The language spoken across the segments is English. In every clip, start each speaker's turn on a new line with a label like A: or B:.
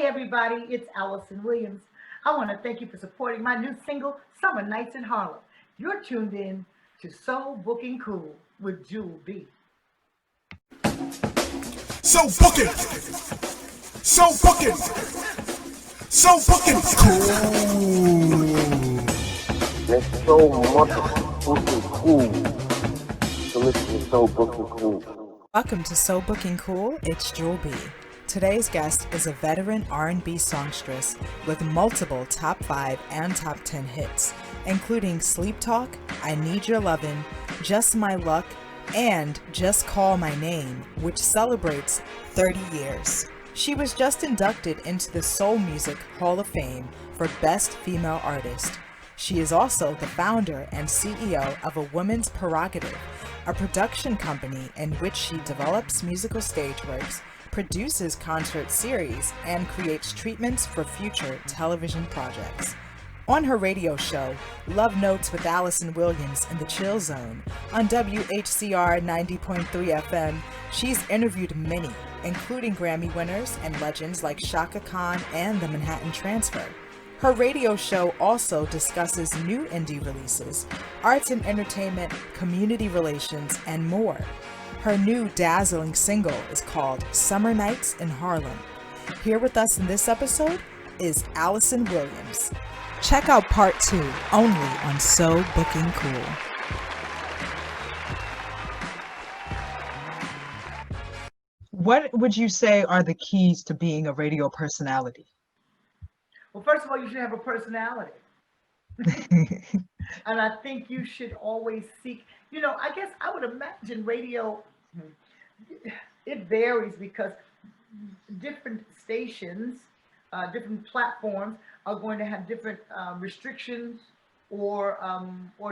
A: everybody, it's Alyson Williams. I want to thank you for supporting my new single, Summer Nights in Harlem. You're tuned in to Soul Booking Cool with Jewel B.
B: So fucking, so fucking, so fucking cool.
C: There's so much fucking cool to listen to So Fucking Cool.
D: Welcome to So Booking Cool, it's Jewel B. Today's guest is a veteran R&B songstress with multiple top 5 and top 10 hits, including Sleep Talk, I Need Your Lovin', Just My Luck, and Just Call My Name, which celebrates 30 years. She was just inducted into the Soul Music Hall of Fame for Best Female Artist. She is also the founder and CEO of A Woman's Prerogative, a production company in which she develops musical stage works, produces concert series, and creates treatments for future television projects. On her radio show, Love Notes with Alyson Williams in the Chill Zone, on WHCR 90.3 FM, she's interviewed many, including Grammy winners and legends like Shaka Khan and the Manhattan Transfer. Her radio show also discusses new indie releases, arts and entertainment, community relations, and more. Her new dazzling single is called Summer Nights in Harlem. Here with us in this episode is Alyson Williams. Check out part 2 only on So Booking Cool. What would you say are the keys to being a radio personality?
A: Well, first of all, you should have a personality. And I think you should always seek, I guess I would imagine radio, it varies because different stations, different platforms are going to have different restrictions or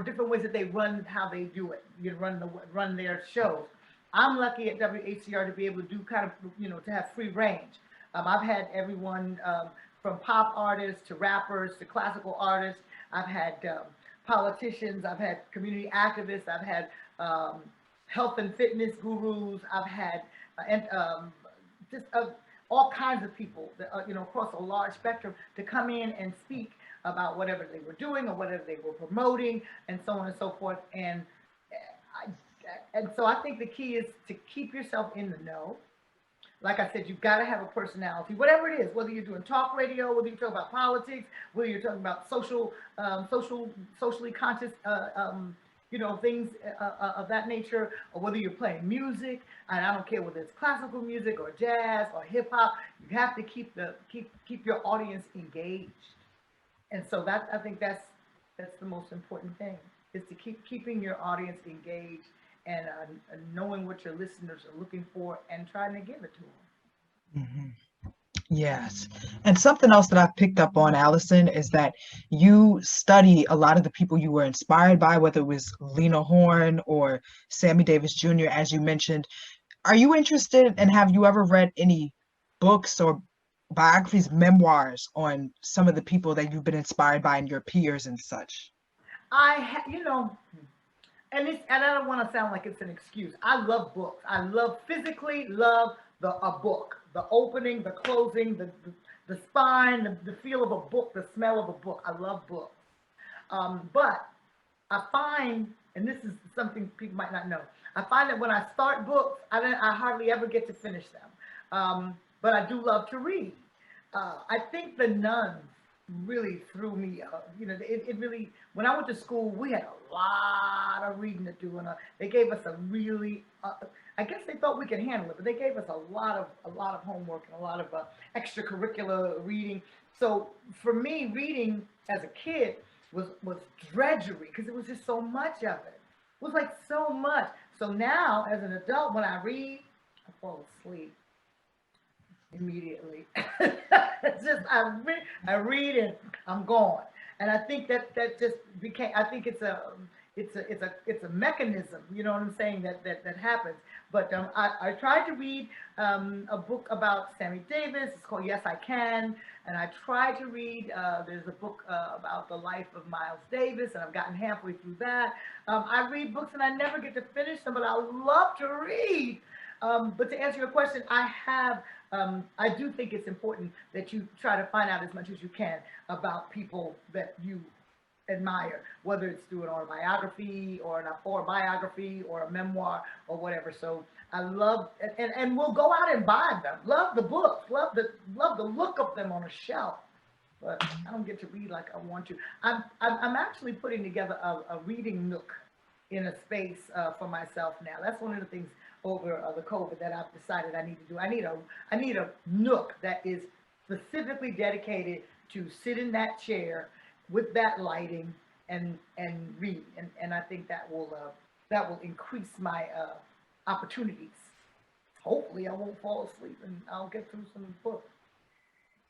A: different ways that they run how they do it. Run their shows. I'm lucky at WHCR to be able to do kind of to have free range. I've had everyone from pop artists to rappers to classical artists. I've had politicians. I've had community activists. I've had health and fitness gurus. I've had just all kinds of people that, across a large spectrum to come in and speak about whatever they were doing or whatever they were promoting and so on and so forth. And so I think the key is to keep yourself in the know. Like I said, you've got to have a personality, whatever it is, whether you're doing talk radio, whether you're talking about politics, whether you're talking about socially conscious, things of that nature, or whether you're playing music, and I don't care whether it's classical music or jazz or hip hop, you have to keep your audience engaged. And so I think that's the most important thing, is to keeping your audience engaged and knowing what your listeners are looking for and trying to give it to them.
D: Mm-hmm. Yes. And something else that I've picked up on, Alyson, is that you study a lot of the people you were inspired by, whether it was Lena Horne or Sammy Davis Jr., as you mentioned. Are you interested, and have you ever read any books or biographies, memoirs on some of the people that you've been inspired by and your peers and such?
A: And I don't want to sound like it's an excuse. I love books. I physically love a book, the opening, the closing, the spine, the feel of a book, the smell of a book. I love books. But I find, and this is something people might not know, I find that when I start books, I hardly ever get to finish them. But I do love to read. I think the nuns really threw me up. It really, when I went to school, we had a lot of reading to do, and they gave us a really, I guess they thought we could handle it, but they gave us a lot of homework and a lot of extracurricular reading. So for me, reading as a kid was drudgery, because it was just so much of it. It was like so much. So now, as an adult, when I read, I fall asleep immediately. It's just I read and I'm gone. And I think that just became, I think it's a mechanism, you know what I'm saying, that happens. But I tried to read a book about Sammy Davis. It's called Yes I Can. And I tried to read, there's a book about the life of Miles Davis, and I've gotten halfway through that. I read books and I never get to finish them, but I love to read. But to answer your question, I have I do think it's important that you try to find out as much as you can about people that you admire, whether it's through an autobiography or or a biography or a memoir or whatever. So I love, and we'll go out and buy them. Love the books, love the look of them on a shelf. But I don't get to read like I want to. I'm actually putting together a reading nook in a space for myself now. That's one of the things over the COVID that I've decided I need to do. I need a nook that is specifically dedicated to sit in that chair with that lighting and read, and I think that will increase my opportunities. Hopefully, I won't fall asleep and I'll get through some books.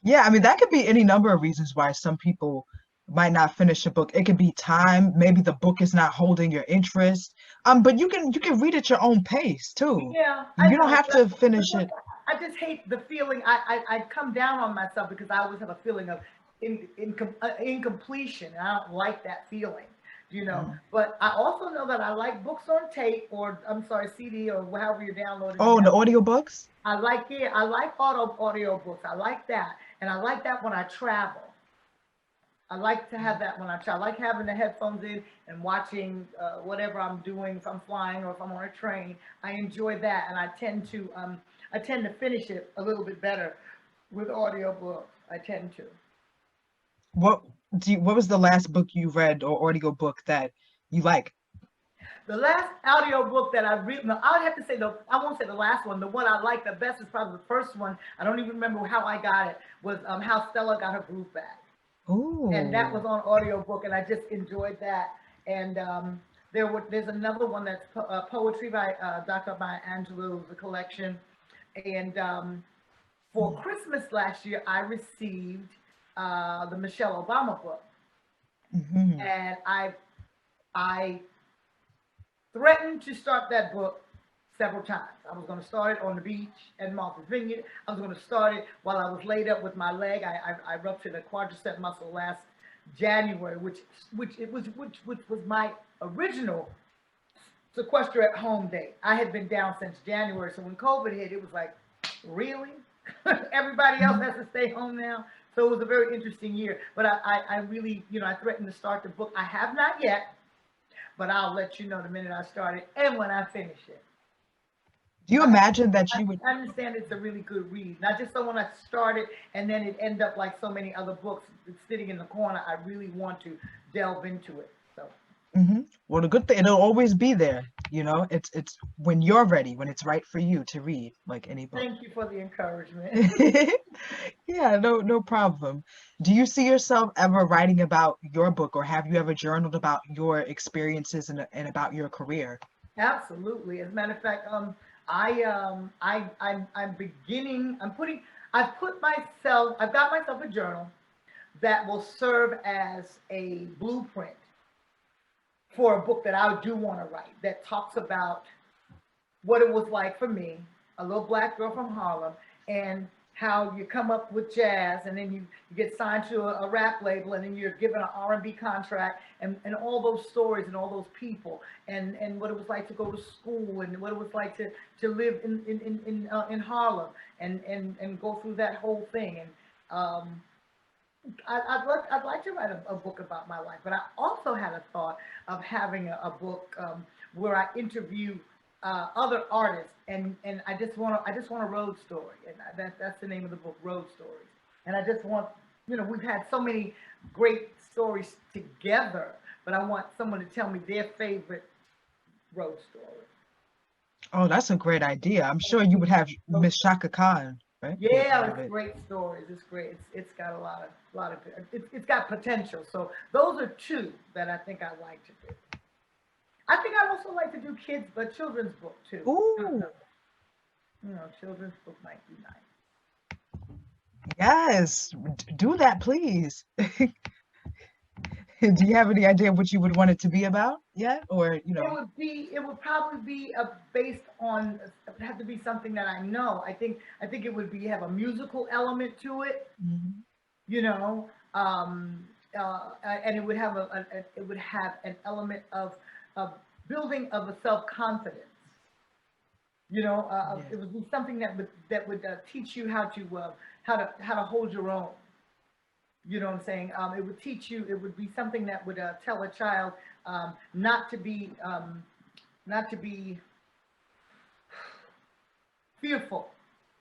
D: Yeah, I mean, that could be any number of reasons why some people might not finish a book. It could be time, maybe the book is not holding your interest. But you can read at your own pace too.
A: Yeah, I
D: You don't
A: know.
D: have to finish it.
A: I just hate the feeling. I come down on myself because I always have a feeling of incompletion. And I don't like that feeling, you know. But I also know that I like books on tape, or I'm sorry, CD, or however you're downloading.
D: Oh, the audiobooks?
A: I like it. I like audio books. I like that, and I like that when I travel. I like to have that when I travel. I like having the headphones in and watching whatever I'm doing. If I'm flying or if I'm on a train, I enjoy that, and I tend to finish it a little bit better with audio books. I tend to.
D: What was the last book you read or audio book that you like?
A: The last audio book that I read, no, I would have to say I won't say the last one. The one I like the best is probably the first one. I don't even remember how I got it. Was How Stella Got Her Groove Back.
D: Ooh.
A: And that was on audiobook, and I just enjoyed that. And there's another one that's poetry by Dr. Maya Angelou, the collection. And for Christmas last year, I received the Michelle Obama book, and I threatened to start that book several times. I was going to start it on the beach at Martha's Vineyard. I was going to start it while I was laid up with my leg. I ruptured a quadricep muscle last January, which was my original sequester at home date. I had been down since January, so when COVID hit, it was like, really? Everybody else has to stay home now. So it was a very interesting year. But I really, I threatened to start the book. I have not yet, but I'll let you know the minute I start it and when I finish it.
D: Do you imagine that you would?
A: I understand it's a really good read. And I just don't want to start it and then it end up like so many other books sitting in the corner. I really want to delve into it. So.
D: Well, the good thing, it'll always be there. It's when you're ready, when it's right for you to read, like any book.
A: Thank you for the encouragement.
D: Yeah, no problem. Do you see yourself ever writing about your book, or have you ever journaled about your experiences and about your career?
A: Absolutely. As a matter of fact, I've got myself a journal that will serve as a blueprint for a book that I do want to write, that talks about what it was like for me, a little black girl from Harlem, and how you come up with jazz, and then you get signed to a rap label, and then you're given an R&B contract, and all those stories and all those people, and what it was like to go to school, and what it was like to live in Harlem, and go through that whole thing. And I'd like to write a book about my life, but I also had a thought of having a book where I interview other artists, and I just want a road story, and that's the name of the book, Road Stories. And I just want, we've had so many great stories together, but I want someone to tell me their favorite road story. Oh,
D: that's a great idea. I'm sure you would have Miss Shaka Khan, right?
A: Yeah, it's great stories. It's great. It's got a lot of it's got potential. So those are two that I think I'd like to do. I think I'd also like to do children's book too.
D: Ooh.
A: Children's book might be nice.
D: Yes, do that, please. Do you have any idea what you would want it to be about yet, or
A: It would probably be based on. It would have to be something that I know. I think it would have a musical element to it. And it would have an element of building of a self-confidence. It would be something that would teach you how to hold your own. You know what I'm saying? It would teach you. It would be something that would tell a child not to be fearful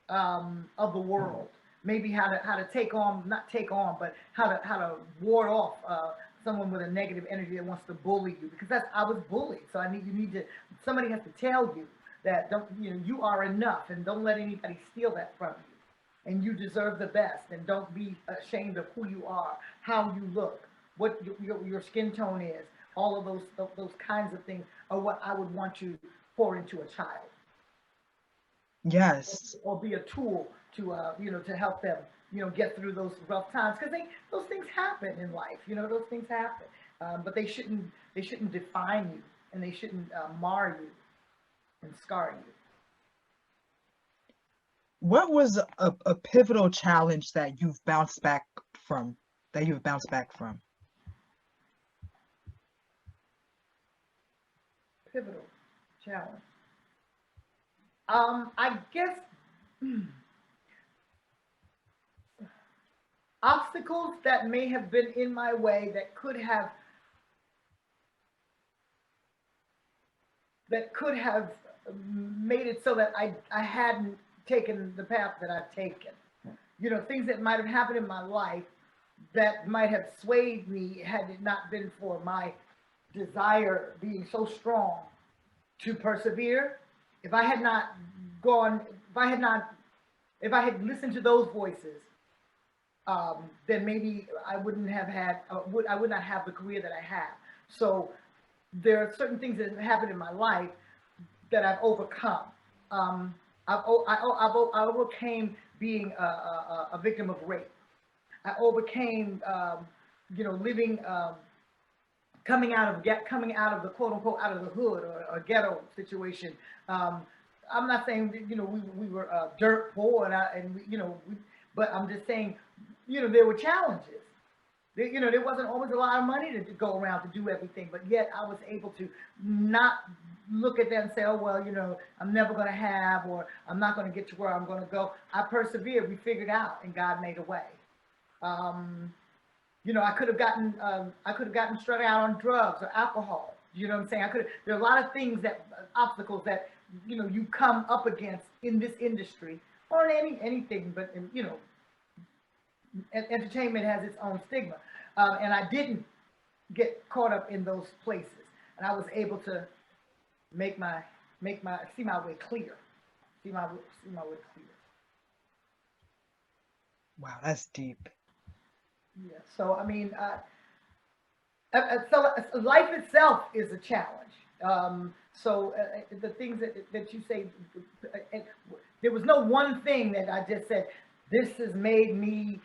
A: of the world. Maybe how to take on, not take on, but how to ward off someone with a negative energy that wants to bully you. Because I was bullied, so somebody has to tell you that you are enough, and don't let anybody steal that from you. And you deserve the best, and don't be ashamed of who you are, how you look, what your skin tone is. All of those kinds of things are what I would want to pour into a child.
D: Yes.
A: Or be a tool to help them, get through those rough times, because those things happen in life. Those things happen, but they shouldn't define you, and they shouldn't mar you and scar you.
D: What was a pivotal challenge that you've bounced back from? Pivotal
A: challenge. I guess obstacles that may have been in my way that could have made it so that I hadn't taken the path that I've taken. Things that might have happened in my life that might have swayed me had it not been for my desire being so strong to persevere. If I had listened to those voices, then maybe I would not have the career that I have. So there are certain things that have happened in my life that I've overcome. I overcame being a victim of rape. I overcame, living, coming out of the quote unquote out of the hood or a ghetto situation. I'm not saying that, we were dirt poor but I'm just saying, there were challenges. There wasn't always a lot of money to go around to do everything, but yet I was able to not look at that and say, oh, well, I'm never going to have, or I'm not going to get to where I'm going to go. I persevered. We figured out, and God made a way. I could have gotten strung out on drugs or alcohol. You know what I'm saying? There are a lot of things obstacles that, you come up against in this industry, or in anything, but entertainment has its own stigma. And I didn't get caught up in those places. And I was able to see my way clear. See my way clear.
D: Wow, that's deep.
A: Yeah. So I mean, so life itself is a challenge. So the things that you say, there was no one thing that I just said, this has made me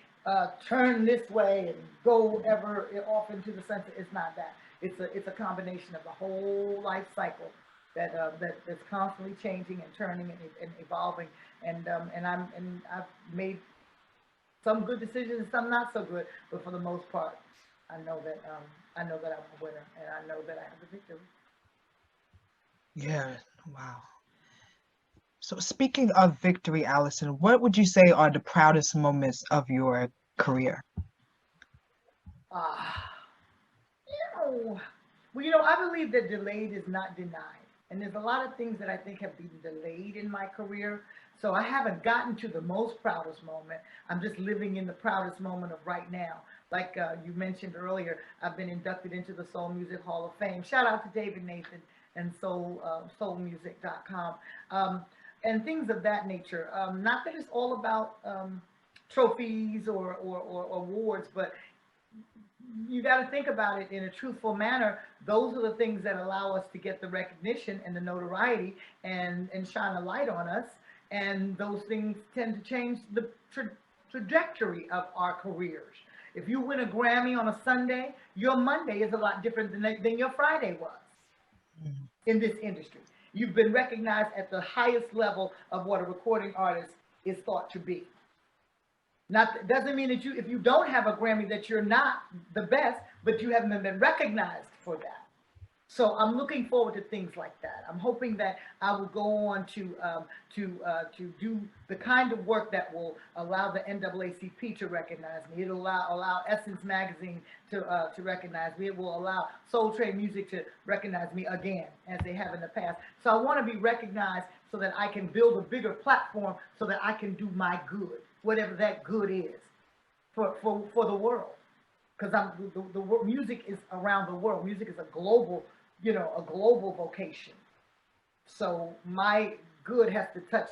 A: turn this way and go ever off into the sunset. It's not that. It's a combination of the whole life cycle that's constantly changing and turning and evolving. And I've made some good decisions and some not so good, but for the most part, I know that I'm a winner, and I know that I have the victory.
D: Yeah. Wow. So speaking of victory, Alyson, what would you say are the proudest moments of your career?
A: I believe that delayed is not denied. And there's a lot of things that I think have been delayed in my career. So I haven't gotten to the most proudest moment. I'm just living in the proudest moment of right now. Like you mentioned earlier, I've been inducted into the Soul Music Hall of Fame. Shout out to David Nathan and soulmusic.com. And things of that nature. Not that it's all about trophies or awards, but you got to think about it in a truthful manner. Those are the things that allow us to get the recognition and the notoriety and shine a light on us. And those things tend to change the trajectory of our careers. If you win a Grammy on a Sunday, your Monday is a lot different than your Friday was in this industry. You've been recognized at the highest level of what a recording artist is thought to be. Not doesn't mean that if you don't have a Grammy that you're not the best, but you haven't been recognized for that. So I'm looking forward to things like that. I'm hoping that I will go on to do the kind of work that will allow the NAACP to recognize me. It'll allow Essence Magazine to recognize me. It will allow Soul Train Music to recognize me again, as they have in the past. So I want to be recognized so that I can build a bigger platform so that I can do my good, whatever that good is, for the world. Because music is around the world. Music is a global, a global vocation. So my good has to touch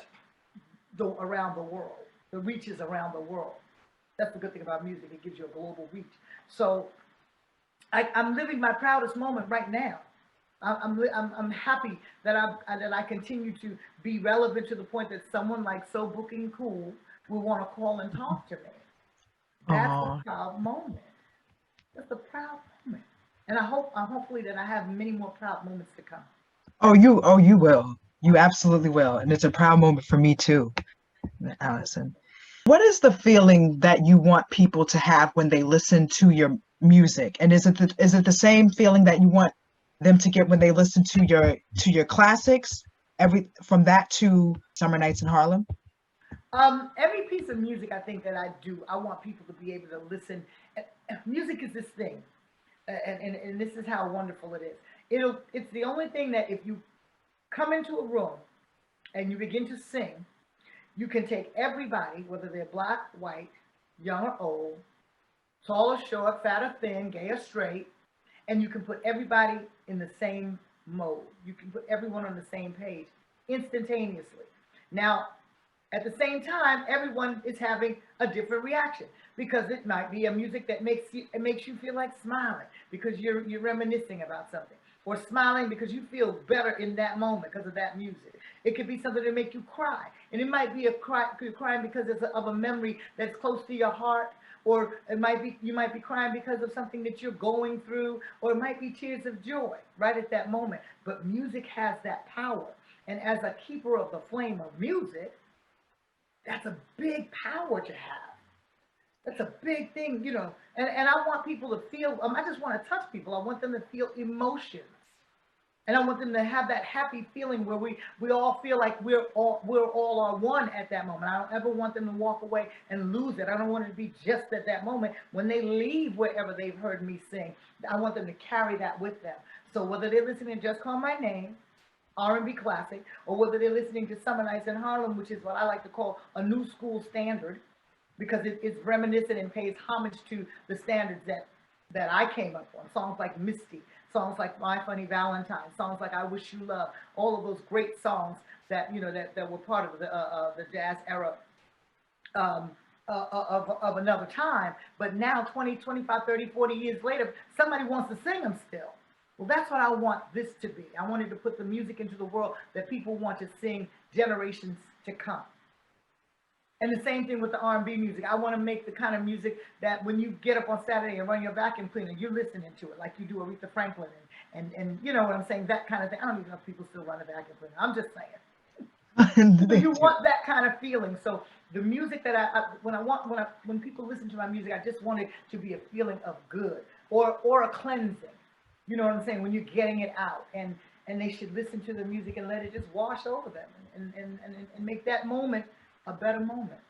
A: around the world. The reach is around the world. That's the good thing about music. It gives you a global reach. So I'm living my proudest moment right now. I'm happy that I continue to be relevant to the point that someone like So Booking Cool will want to call and talk to me. That's a proud moment. That's a proud moment. And hopefully that I have many more proud moments to come.
D: You will. You absolutely will. And it's a proud moment for me too, Alyson. What is the feeling that you want people to have when they listen to your music? And is it the same feeling that you want them to get when they listen to your classics? From that to Summer Nights in Harlem?
A: Every piece of music I think that I do, I want people to be able to listen. Music is this thing, and this is how wonderful it is. It's the only thing that if you come into a room and you begin to sing, you can take everybody, whether they're black, white, young or old, tall or short, fat or thin, gay or straight, and you can put everybody in the same mode. You can put everyone on the same page instantaneously. Now, at the same time, everyone is having a different reaction because it might be a music that makes you feel like smiling because you're reminiscing about something, or smiling because you feel better in that moment because of that music. It could be something to make you cry, and it might be you're crying because of a memory that's close to your heart, or you might be crying because of something that you're going through, or it might be tears of joy right at that moment. But music has that power, and as a keeper of the flame of music, that's a big power to have. That's a big thing, and I want people to feel, I just want to touch people. I want them to feel emotions. And I want them to have that happy feeling where we all feel like we're all are one at that moment. I don't ever want them to walk away and lose it. I don't want it to be just at that moment. When they leave wherever they've heard me sing, I want them to carry that with them. So whether they're listening to Just Call My Name, R&B classic, or whether they're listening to Summer Nights in Harlem, which is what I like to call a new school standard, because it's reminiscent and pays homage to the standards that I came up on. Songs like Misty, songs like My Funny Valentine, songs like I Wish You Love, all of those great songs that that were part of the jazz era of another time. But now 20, 25, 30, 40 years later, somebody wants to sing them still. Well, that's what I want this to be. I wanted to put the music into the world that people want to sing generations to come. And the same thing with the R&B music. I want to make the kind of music that when you get up on Saturday and run your vacuum cleaner, you're listening to it like you do Aretha Franklin and you know what I'm saying, that kind of thing. I don't even know if people still run a vacuum cleaner. I'm just saying. So you want that kind of feeling. So the music that when people listen to my music, I just want it to be a feeling of good or a cleansing. You know what I'm saying? When you're getting it out, and they should listen to the music and let it just wash over them and make that moment a better moment.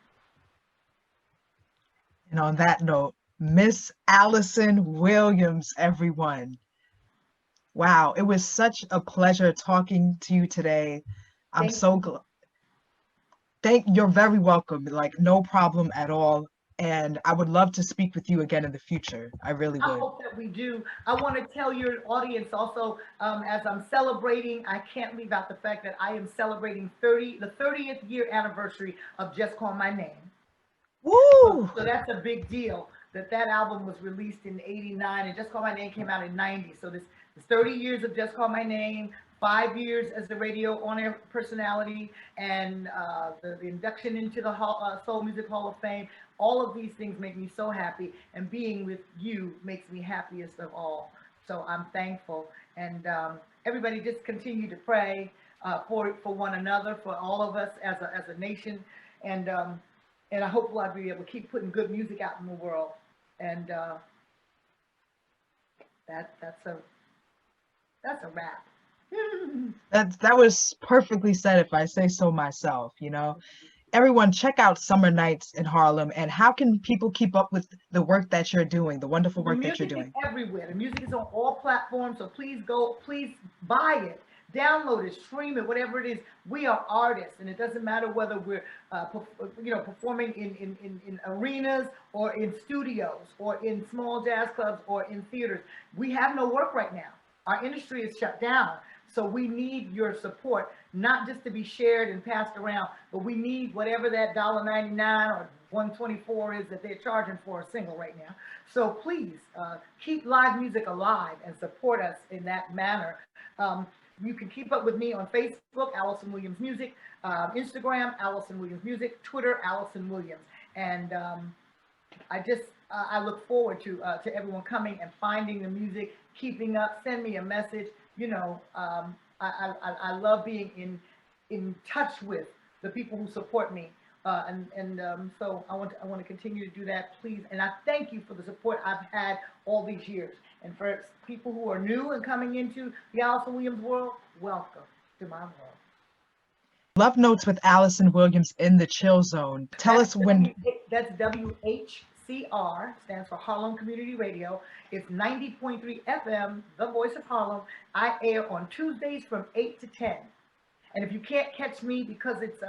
D: And on that note, Miss Alyson Williams, everyone. Wow, it was such a pleasure talking to you today. I'm so glad. You're very welcome. Like, no problem at all. And I would love to speak with you again in the future. I really would.
A: I hope that we do. I want to tell your audience also, as I'm celebrating, I can't leave out the fact that I am celebrating the 30th year anniversary of Just Call My Name.
D: Woo!
A: So that's a big deal that album was released in '89 and Just Call My Name came out in '90. So this 30 years of Just Call My Name, 5 years as the radio on-air personality, and the induction into the Soul Music Hall of Fame. All of these things make me so happy, and being with you makes me happiest of all. So I'm thankful, and everybody just continue to pray for one another, for all of us as a nation, and I hope I'll be able to keep putting good music out in the world, and that's That's a wrap.
D: That was perfectly said, if I say so myself, you know. Everyone, check out Summer Nights in Harlem. And how can people keep up with the work that you're doing, the wonderful
A: The
D: work that you're
A: music is
D: doing?
A: everywhere. The music is on all platforms. So please go, please buy it, download it, stream it, whatever it is. We are artists, and it doesn't matter whether we're, performing in arenas or in studios or in small jazz clubs or in theaters. We have no work right now. Our industry is shut down. So we need your support, not just to be shared and passed around, but we need whatever that $1.99 or 124 is that they're charging for a single right now. So please keep live music alive and support us in that manner. You can keep up with me on Facebook, Alyson Williams Music, Instagram, Alyson Williams Music, Twitter, Alyson Williams. And I look forward to everyone coming and finding the music, keeping up. Send me a message. You know, I love being in touch with the people who support me, so I want to continue to do that, please. And I thank you for the support I've had all these years. And for people who are new and coming into the Alyson Williams world, welcome to my world.
D: Love Notes with Alyson Williams in the Chill Zone. Tell us when.
A: That's WHCR, stands for Harlem Community Radio. It's 90.3 FM, the voice of Harlem. I air on Tuesdays from 8 to 10. And if you can't catch me because it's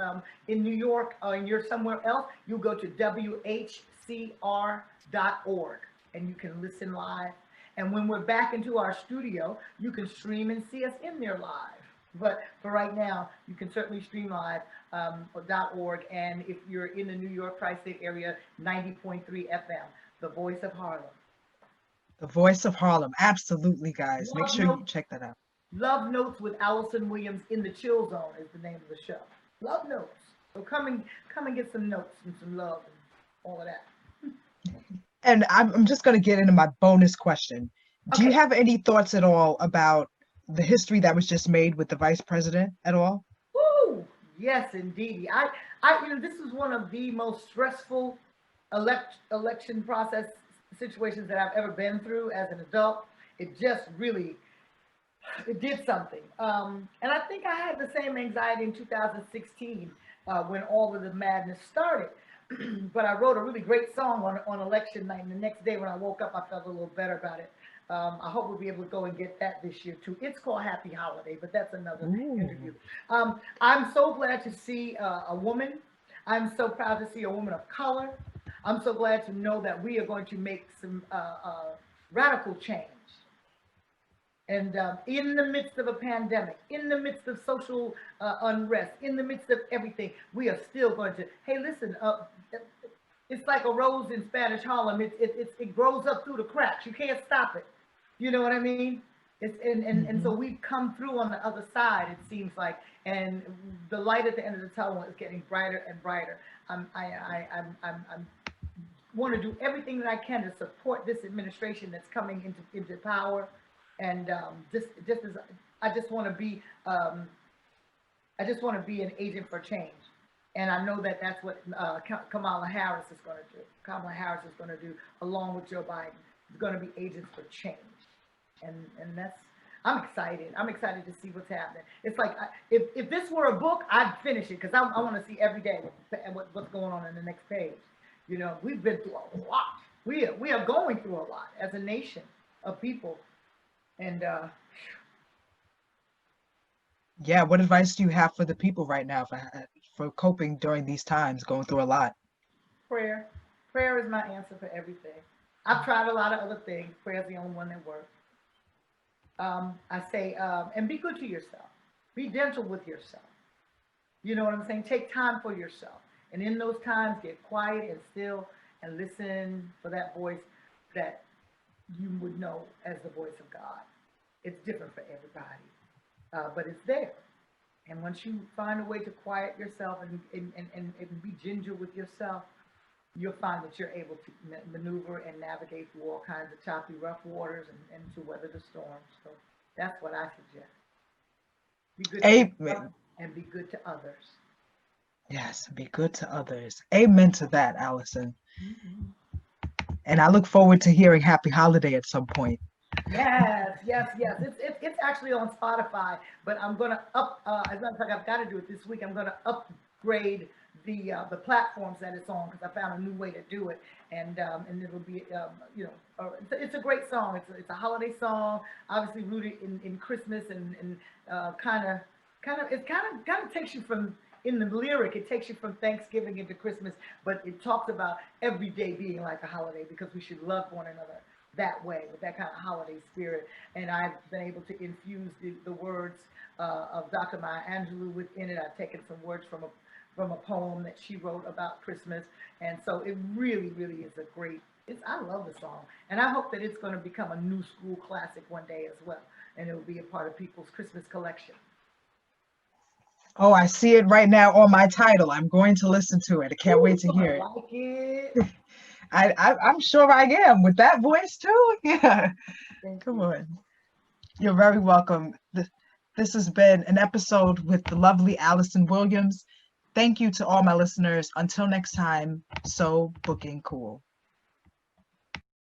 A: in New York or you're somewhere else, you go to WHCR.org and you can listen live. And when we're back into our studio, you can stream and see us in there live. But for right now, you can certainly stream live .org. And if you're in the New York tri-state area, 90.3 FM, the voice of Harlem.
D: The voice of Harlem. Absolutely, guys. Make sure you check that out.
A: Love Notes with Alyson Williams in the Chill Zone is the name of the show. Love Notes. So come and get some notes and some love and all of that.
D: And I'm just going to get into my bonus question. Do you have any thoughts at all about the history that was just made with the vice president at all?
A: Woo! Yes, indeed. This is one of the most stressful election process situations that I've ever been through as an adult. It just really, it did something. And I think I had the same anxiety in 2016 when all of the madness started. But I wrote a really great song on election night, and the next day when I woke up, I felt a little better about it. I hope we'll be able to go and get that this year too. It's called Happy Holiday, but that's another interview. I'm so glad to see a woman. I'm so proud to see a woman of color. I'm so glad to know that we are going to make some radical change. And in the midst of a pandemic, in the midst of social unrest, in the midst of everything, we are still going to, hey, listen, it's like a rose in Spanish Harlem. It grows up through the cracks. You can't stop it. You know what I mean? And so we've come through on the other side, it seems like, and the light at the end of the tunnel is getting brighter and brighter. I want to do everything that I can to support this administration that's coming into power. And just as I just want to be an agent for change, and I know that that's what Kamala Harris is going to do. Kamala Harris is going to do, along with Joe Biden, is going to be agents for change, and that's, I'm excited. I'm excited to see what's happening. It's like if this were a book, I'd finish it because I want to see every day what's going on in the next page. You know, we've been through a lot. We are going through a lot as a nation of people. And
D: yeah, what advice do you have for the people right now for coping during these times, going through a lot?
A: Prayer is my answer for everything. I've tried a lot of other things. Prayer is the only one that works. I say, and be good to yourself. Be gentle with yourself. You know what I'm saying? Take time for yourself, and in those times, get quiet and still and listen for that voice that you would know as the voice of God. It's different for everybody, but it's there. And once you find a way to quiet yourself and be ginger with yourself, you'll find that you're able to maneuver and navigate through all kinds of choppy, rough waters and to weather the storm. So that's what I suggest. Be good to yourself and be good to others.
D: Yes, be good to others. Amen to that, Alyson. And I look forward to hearing Happy Holiday at some point.
A: Yes, yes, yes. It's actually on Spotify, but I'm gonna as a matter of fact, I've got to do it this week. I'm gonna upgrade the platforms that it's on because I found a new way to do it, and it'll be it's a great song. It's a holiday song, obviously rooted in Christmas and kind of takes you from in the lyric. It takes you from Thanksgiving into Christmas, but it talks about every day being like a holiday because we should love one another that way with that kind of holiday spirit. And I've been able to infuse the words of Dr. Maya Angelou within it. I've taken some words from a poem that she wrote about Christmas, and so it really, really is a great. I love the song, and I hope that it's going to become a new school classic one day as well, and it will be a part of people's Christmas collection.
D: Oh, I see it right now on my title. I'm going to listen to it. I can't wait to hear it.
A: I like it.
D: I'm sure I am with that voice too. Yeah. Come on. You're very welcome. This has been an episode with the lovely Alyson Williams. Thank you to all my listeners. Until next time, so booking cool.